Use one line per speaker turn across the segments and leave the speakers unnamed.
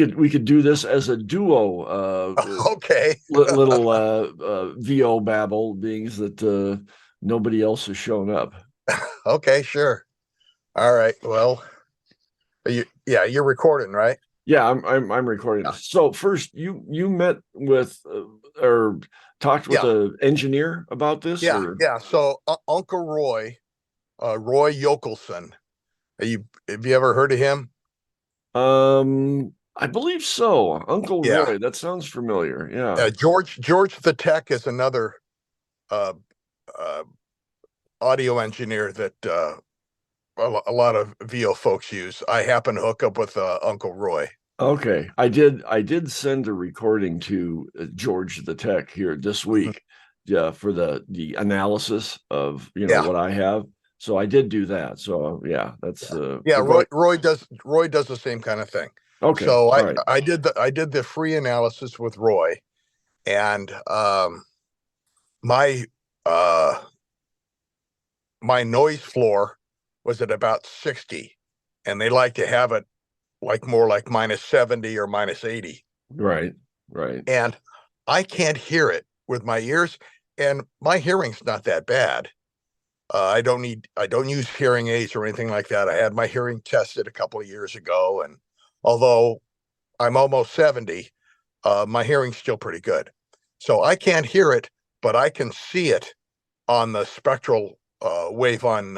we could do this as a duo.
Okay.
Little VO babble, being that nobody else has shown up.
Okay, sure. All right. Well, yeah, you're recording, right?
Yeah, I'm recording
Yeah.
this. So first, you met with or talked with
Yeah.
an engineer about this,
Yeah.
or
Yeah. So Uncle Roy, Roy Yokelson. Have you ever heard of him?
I believe so. Uncle
Yeah.
Roy. That sounds familiar. Yeah.
George the Tech is another uh, uh, audio engineer that a lot of VO folks use. I happen to hook up with Uncle Roy.
Okay. I did send a recording to George the Tech here this
Mhm.
week, yeah, for the analysis of
Yeah.
what I have. So I did do that. So yeah, that's
Yeah,
but go.
Roy does the same kind of thing.
Okay.
So
All right.
I did the free analysis with Roy, and my uh my noise floor was at about 60, and they like to have it like more like minus 70 or minus 80.
Right. Right.
And I can't hear it with my ears, and my hearing's not that bad. I don't use hearing aids or anything like that. I had my hearing tested a couple of years ago, and although I'm almost 70, my hearing's still pretty good. So I can't hear it, but I can see it on the spectral wave on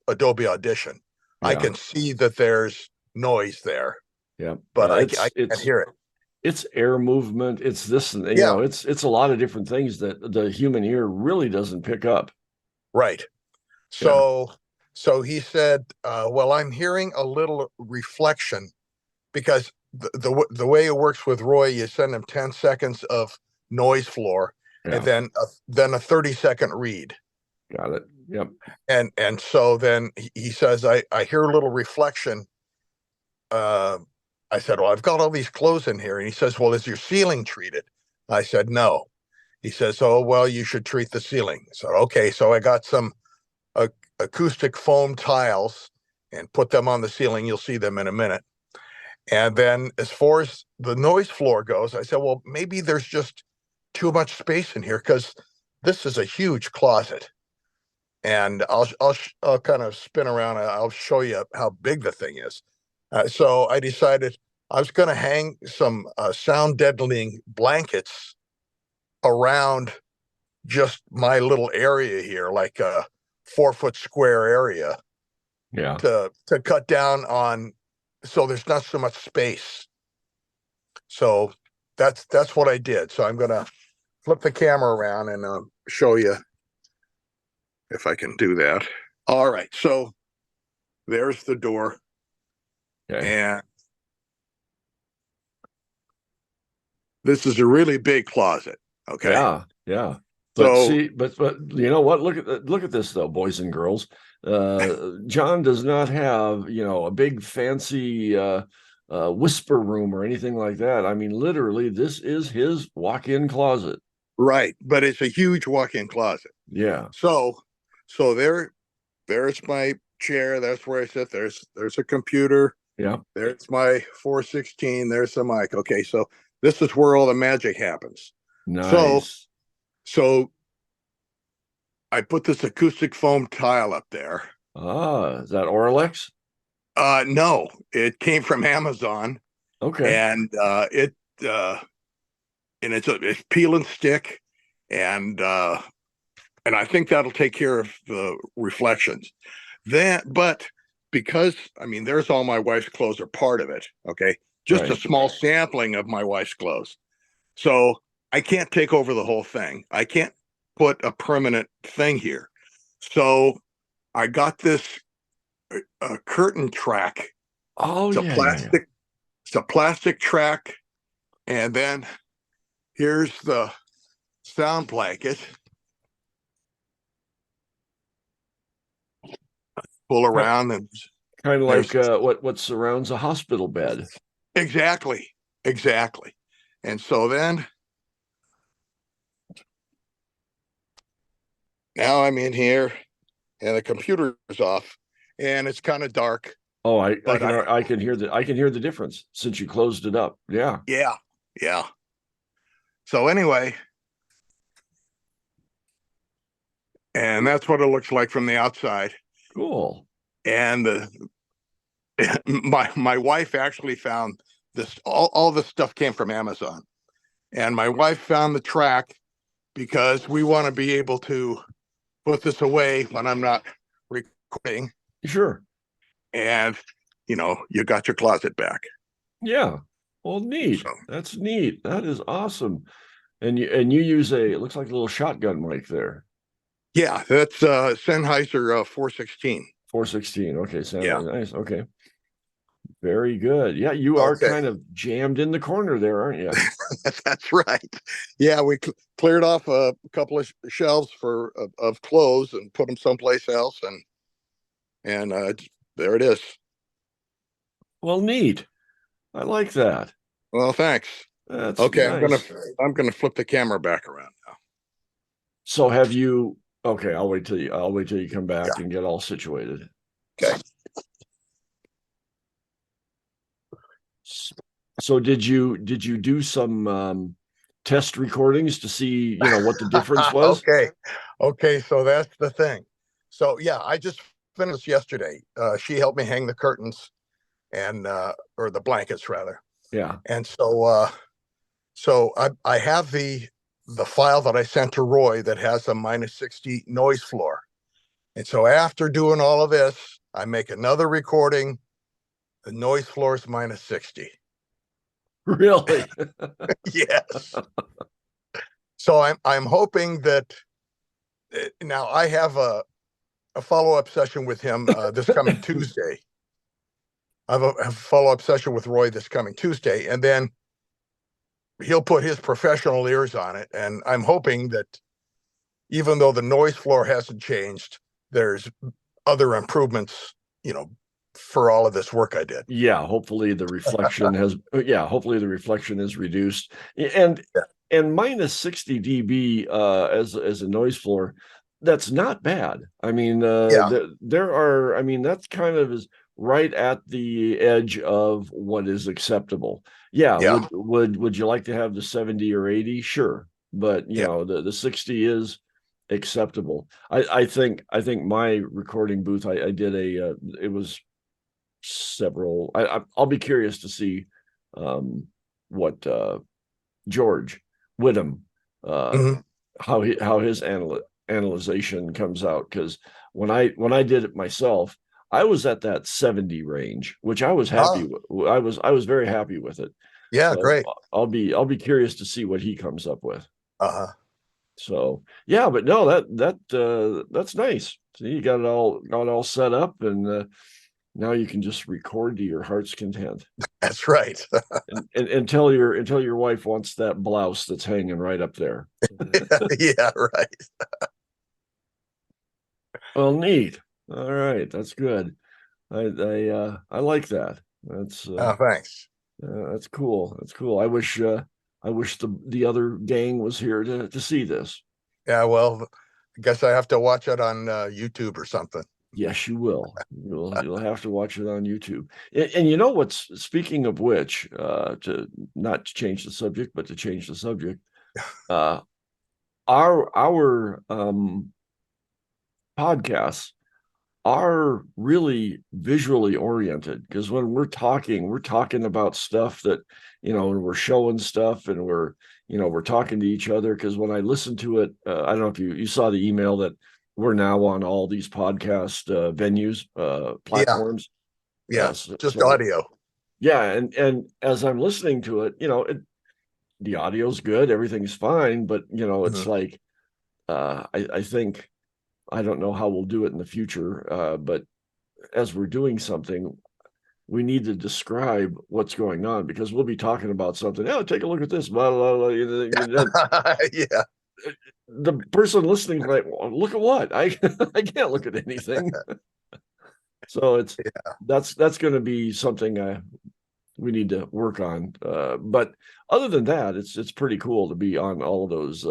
Adobe Audition. I
Yeah.
can see that there's noise there,
Yeah.
but
Yeah.
I
It's
can't
it's
hear it.
it's air movement. It's this, and
Yeah,
it's a lot of different things that the human ear really doesn't pick up.
right.
Yeah.
So he said, well, I'm hearing a little reflection because the way it works with Roy, you send him 10 seconds of noise floor and
Yeah.
then a 30-second read.
Got it. Yep.
And so then he says, I hear a little reflection. Uh, I said, well, I've got all these clothes in here. And he says, well, is your ceiling treated? I said, no. He says, oh, well, you should treat the ceiling. So, okay. So I got some uh, acoustic foam tiles and put them on the ceiling. You'll see them in a minute. And then as far as the noise floor goes, I said, well, maybe there's just too much space in here because this is a huge closet. And I'll kind of spin around and I'll show you how big the thing is. So I decided I was going to hang some sound deadening blankets around just my little area here, like a 4 foot square area
Yeah.
to cut down on so there's not so much space. So that's what I did. So I'm gonna flip the camera around and show you if I can do that. All right, so there's the door,
Okay.
and this is a really big closet. Okay,
Yeah. Yeah. But
so
see, but you know what? Look at this though, boys and girls. John does not have a big fancy whisper room or anything like that. I mean, literally, this is his walk-in closet.
right, but it's a huge walk-in closet.
Yeah.
So there's my chair. That's where I sit. There's a computer.
Yeah.
There's my 416. There's the mic. Okay, so this is where all the magic happens. So
Nice.
so I put this acoustic foam tile up there.
Ah, is that Orlex?
No, it came from Amazon,
Okay.
and uh, it's peel and stick, and and I think that'll take care of the reflections. But because I mean, there's all my wife's clothes are part of it. Okay, just a
Right.
small sampling of my wife's clothes. So I can't take over the whole thing. I can't put a permanent thing here. So I got this curtain track.
Oh
It's a
yeah, yeah, yeah.
plastic. It's a plastic track, and then here's the sound blanket. Pull around, and
Kind of
there's
like what surrounds a hospital bed.
exactly, exactly. And so then now I'm in here, and the computer's off, and it's kind of dark.
Oh,
But
I can hear the difference since you closed it up. Yeah.
yeah, yeah. So anyway, and that's what it looks like from the outside.
Cool.
And my wife actually found this. All this stuff came from Amazon, and my wife found the track because we want to be able to put this away when I'm not recording.
Sure.
And you got your closet back.
Yeah. Well, neat.
So
That's neat. That is awesome. And you use it looks like a little shotgun mic there.
yeah, that's Sennheiser 416.
416. Okay,
Yeah.
sound nice. Okay. Very good. Yeah, you are
Okay.
kind of jammed in the corner there, aren't you?
That's right. Yeah, we cleared off a couple of shelves of clothes and put them someplace else, and there it is.
Well, neat. I like that.
Well, thanks.
That's
Okay,
nice.
I'm gonna flip the camera back around now.
So have you okay, I'll wait till you come back
Yeah.
and get all situated.
Okay.
So did you do some test recordings to see, what the difference was?
Okay. Okay. So that's the thing. So yeah, I just finished yesterday. She helped me hang the curtains and or the blankets rather.
Yeah.
And so I have the file that I sent to Roy that has a -60 noise floor. And so after doing all of this, I make another recording. The noise floor is -60.
Really?
Yes. So I'm hoping that now I have a follow-up session with him this coming Tuesday. I have a follow-up session with Roy this coming Tuesday, and then he'll put his professional ears on it. And I'm hoping that even though the noise floor hasn't changed, there's other improvements, for all of this work I did.
Yeah, hopefully the reflection is reduced. And -60 dB as a noise floor, that's not bad. I mean,
Yeah,
I mean, that's kind of is right at the edge of what is acceptable. Yeah,
yeah,
would you like to have the 70 or 80? Sure. But
yeah.
the 60 is acceptable. I think my recording booth, I did it was several. I'll be curious to see what George Whittam uh,
Hmm.
how his analyzation comes out, because when I did it myself, I was at that 70 range, which I was happy
Ah,
with. I was very happy with it.
yeah,
So
great.
I'll be curious to see what he comes up with.
Uh-huh.
So yeah, but no, that's nice. So you got it all set up, and now you can just record to your heart's content.
That's right.
And until your wife wants that blouse that's hanging right up there.
Yeah, right.
Well, neat. All right, that's good. I like that.
Thanks.
That's cool. That's cool. I wish the other gang was here to see this.
Yeah, well, I guess I have to watch it on YouTube or something.
Yes, you will. You'll have to watch it on YouTube. And you know what's speaking of which, to not to change the subject, but to change the subject, uh, our podcasts are really visually oriented, because when we're talking about stuff that, and we're showing stuff, and we're talking to each other. Because when I listen to it, I don't know if you saw the email that we're now on all these podcast venues,
Yeah,
platforms.
yeah,
So,
just
so
audio.
yeah, and as I'm listening to it, the audio's good, everything's fine, but it's
Mhm.
like, I think, I don't know how we'll do it in the future, but as we're doing something, we need to describe what's going on, because we'll be talking about something. Oh, take a look at this. Blah, blah, blah.
Yeah,
The person listening is like, well, look at what? I I can't look at anything. So
yeah,
that's going to be something we need to work on. But other than that, it's pretty cool to be on all of those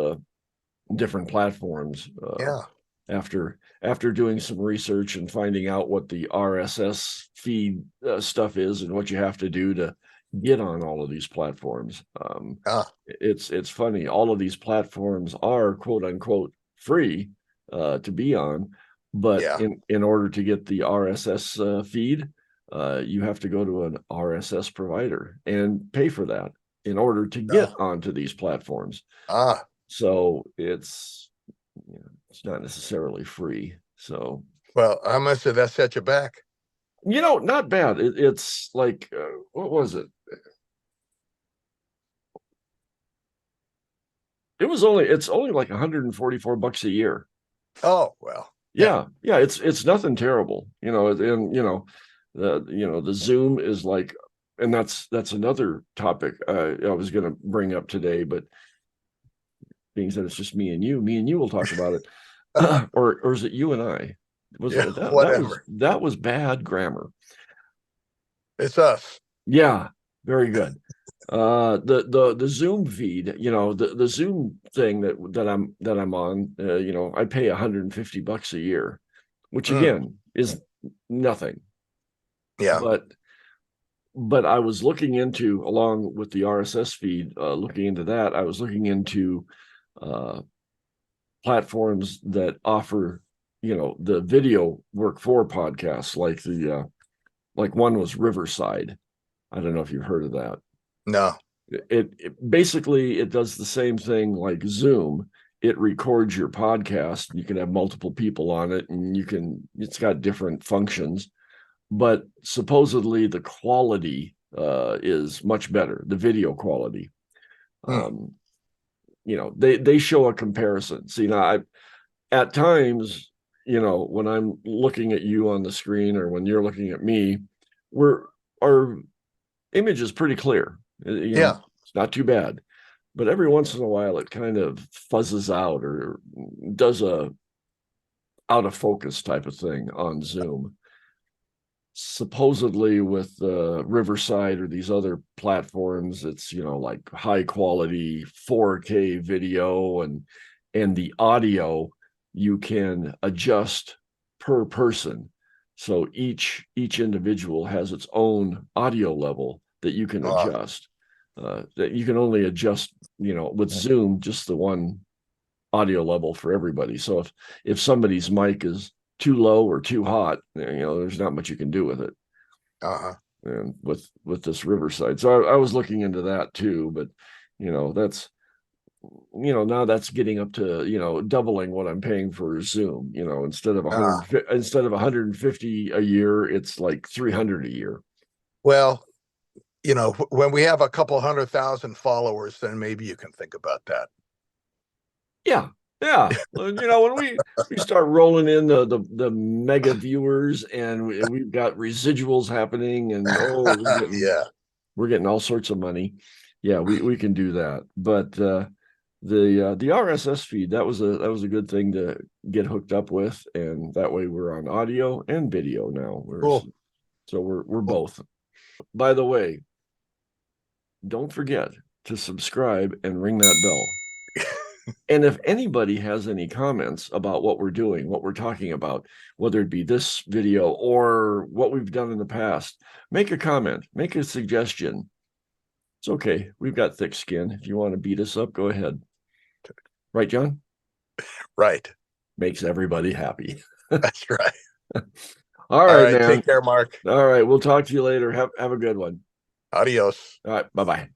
different platforms.
yeah.
after doing some research and finding out what the RSS feed stuff is and what you have to do to get on all of these platforms. It's funny. All of these platforms are quote unquote free to be on, but
Yeah.
in order to get the RSS feed, you have to go to an RSS provider and pay for that in order to get onto these platforms. So it's not necessarily free. So,
well, how much did that set you back?
Not bad. It's like what was it? It's only like $144 a year.
Oh, well.
Yeah. It's nothing terrible, and the Zoom is like, and that's another topic I was going to bring up today, but being that it's just me and you will talk about it. Or is it you and I?
Whatever.
That was bad grammar.
It's us.
Yeah, very good. The Zoom feed, the Zoom thing that I'm on, I pay $150 a year, which again is nothing.
Yeah.
But I was looking into, along with the RSS feed, looking into that, I was looking into platforms that offer, the video work for podcasts, like one was Riverside. I don't know if you've heard of that.
No.
It basically, it does the same thing like Zoom. It records your podcast. You can have multiple people on it, and it's got different functions, but supposedly the quality is much better, the video quality. They show a comparison. See, now at times, when I'm looking at you on the screen or when you're looking at me, our image is pretty clear. It's not too bad, but every once in a while it kind of fuzzes out or does a out of focus type of thing on Zoom. Supposedly with Riverside or these other platforms, it's like high quality 4K video, and the audio you can adjust per person. So each individual has its own audio level that you can adjust. That you can only adjust, with Zoom, just the one audio level for everybody. So if somebody's mic is too low or too hot, there's not much you can do with it. And with this Riverside, so I was looking into that too, but that's now that's getting up to doubling what I'm paying for Zoom. Instead of 150 a year, it's like 300 a year.
Well, when we have a couple 100,000 followers, then maybe you can think about that.
Yeah. When we start rolling in the mega viewers, and we've got residuals happening, and we're getting all sorts of money. Yeah, we can do that. But the RSS feed, that was a good thing to get hooked up with, and that way we're on audio and video now. So we're both. By the way, don't forget to subscribe and ring that bell. And if anybody has any comments about what we're doing, what we're talking about, whether it be this video or what we've done in the past, make a comment, make a suggestion. It's okay. We've got thick skin. If you want to beat us up, go ahead. Right, John?
Right.
Makes everybody happy.
That's right.
All right, man.
Take care, Mark.
All right. We'll talk to you later. Have a good one.
Adios.
All right. Bye-bye.